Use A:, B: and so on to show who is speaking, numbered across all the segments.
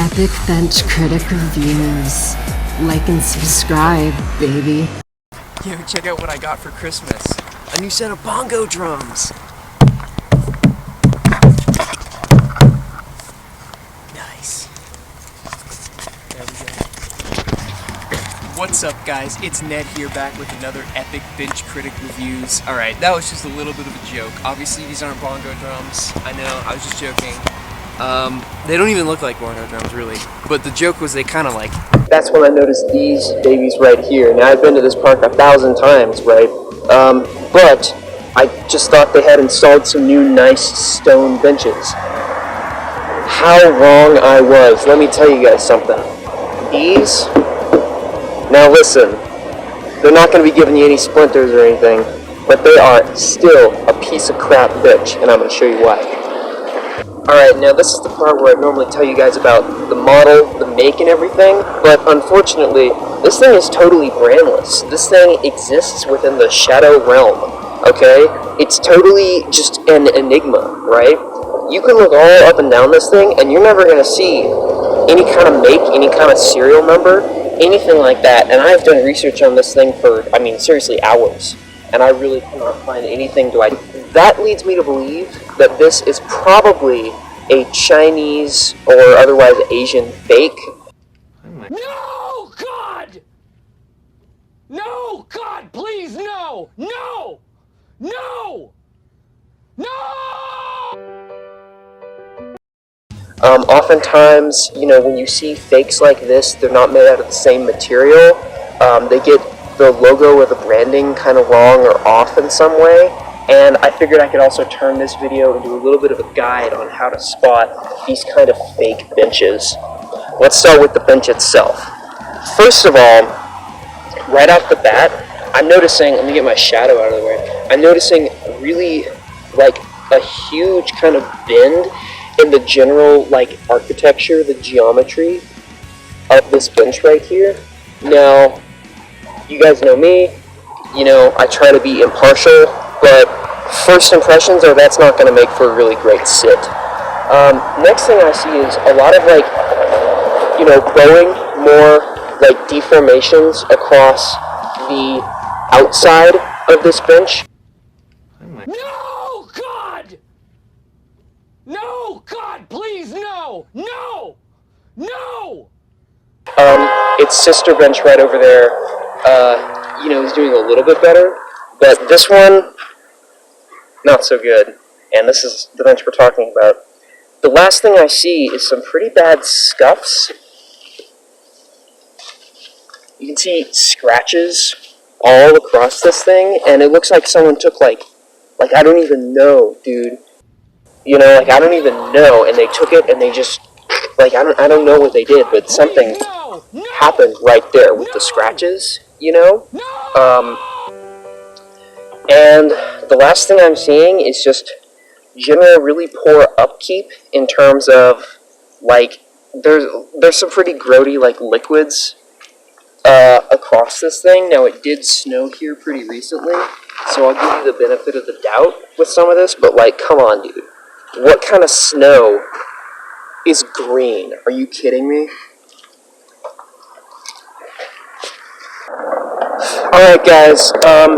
A: Epic Bench Critic Reviews. Like and subscribe, baby.
B: Yo, check out what I got for Christmas. A new set of bongo drums. Nice. There we go. What's up, guys? It's Ned here, back with another Epic Bench Critic Reviews. Alright, that was just a little bit of a joke. Obviously, these aren't bongo drums. I know, I was just joking. They don't even look like bongo drums, really. But the joke was they kind of like... That's when I noticed these babies right here. Now, I've been to this park 1,000 times, right? But I just thought they had installed some new nice stone benches. How wrong I was. Let me tell you guys something. These... Now listen, they're not going to be giving you any splinters or anything, but they are still a piece of crap bench, and I'm going to show you why. Alright, now this is the part where I normally tell you guys about the model, the make, and everything, but unfortunately, this thing is totally brandless. This thing exists within the shadow realm, okay? It's totally just an enigma, right? You can look all up and down this thing, and you're never going to see any kind of make, any kind of serial number, anything like that. And I've done research on this thing for, I mean, seriously, hours. And I really cannot find anything to That leads me to believe that this is probably a Chinese or otherwise Asian fake.
C: No, God! No, God, please, no! No! No! No!
B: Oftentimes, you know, when you see fakes like this, they're not made out of the same material. They get the logo or the branding kind of wrong or off in some way. And I figured I could also turn this video into a little bit of a guide on how to spot these kind of fake benches. Let's start with the bench itself. First of all, right off the bat, I'm noticing, let me get my shadow out of the way, I'm noticing really like a huge kind of bend in the general like architecture, the geometry of this bench right here. Now, you guys know me, you know, I try to be impartial, but first impressions are that's not going to make for a really great sit. Next thing I see is a lot of like, you know, bowing, more like deformations across the outside of this bench.
C: No, God! No, God, please, no! No! No!
B: Its sister bench right over there, you know, is doing a little bit better, but this one, not so good. And this is the bench we're talking about. The last thing I see is some pretty bad scuffs. You can see scratches all across this thing, and it looks like someone took like I don't even know, dude. You know, like I don't even know, and they took it and they just, like I don't know what they did, but something happened right there with the scratches, you know? And the last thing I'm seeing is just general really poor upkeep in terms of, like, there's some pretty grody, like, liquids across this thing. Now, it did snow here pretty recently, so I'll give you the benefit of the doubt with some of this, but, like, come on, dude. What kind of snow is green? Are you kidding me? Alright guys,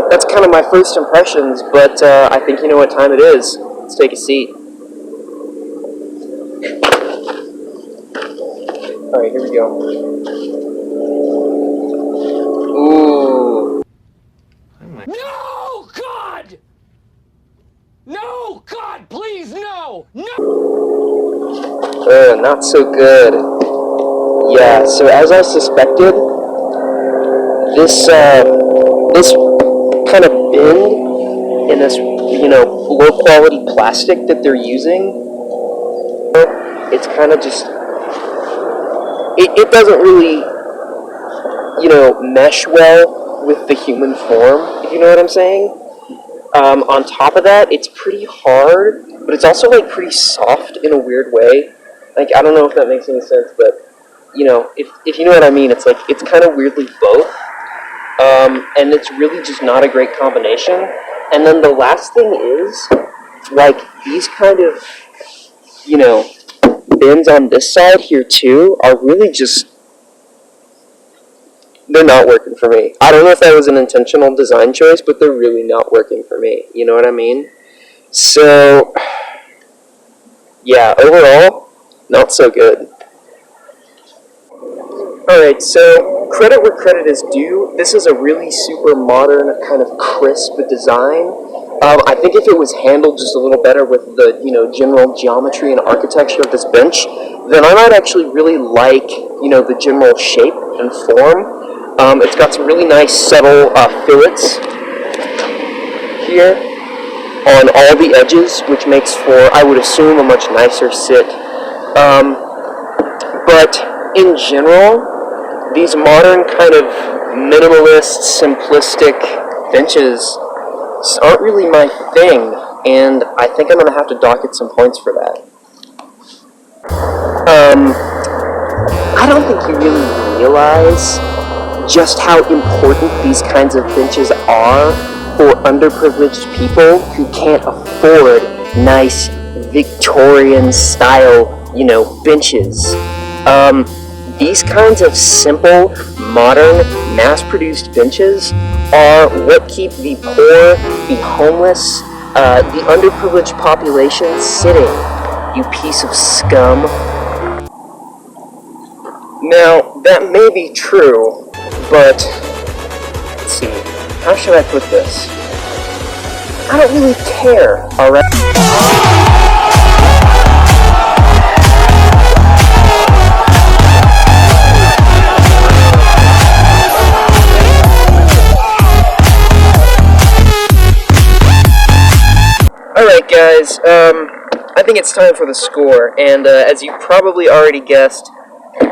B: that's kind of my first impressions, but I think you know what time it is. Let's take a seat. Alright, here we go. Ooh.
C: No, God! No, God, please, no! No!
B: Not so good. Yeah, so as I suspected, this kind of bend in this, you know, low quality plastic that they're using, it's kind of just, it doesn't really, you know, mesh well with the human form, if you know what I'm saying. On top of that, it's pretty hard, but it's also like pretty soft in a weird way. Like, I don't know if that makes any sense, but, you know, if you know what I mean, it's like, it's kind of weirdly both. And it's really just not a great combination. And then the last thing is, like, these kind of, you know,
D: bins on this side here too are really just, they're not working for me. I don't know if that was an intentional design choice, but they're really not working for me. You know what I mean? So, yeah, overall, not so good. Alright, so credit where credit is due. This is a really super modern, kind of crisp design. I think if it was handled just a little better with the, general geometry and architecture of this bench, then I might actually really like, the general shape and form. It's got some really nice subtle fillets here on all the edges, which makes for, I would assume, a much nicer sit. But in general, these modern kind of minimalist, simplistic benches aren't really my thing, and I think I'm going to have to docket some points for that. I don't think you really realize just how important these kinds of benches are for underprivileged people who can't afford nice Victorian-style, benches. These kinds of simple, modern, mass-produced benches are what keep the poor, the homeless, the underprivileged population sitting, you piece of scum. Now, that may be true, but, let's see, how should I put this? I don't really care, alright? Alright guys, I think it's time for the score, and as you probably already guessed,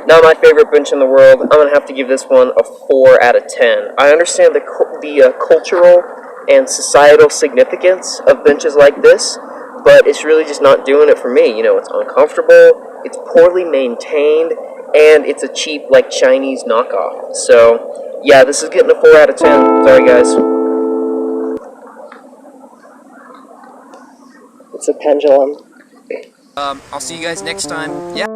D: not my favorite bench in the world. I'm going to have to give this one a 4 out of 10. I understand the cultural and societal significance of benches like this, but it's really just not doing it for me. It's uncomfortable, it's poorly maintained, and it's a cheap, Chinese knockoff. So, yeah, this is getting a 4 out of 10. Sorry, guys. It's a pendulum.
B: I'll see you guys next time. Yeah.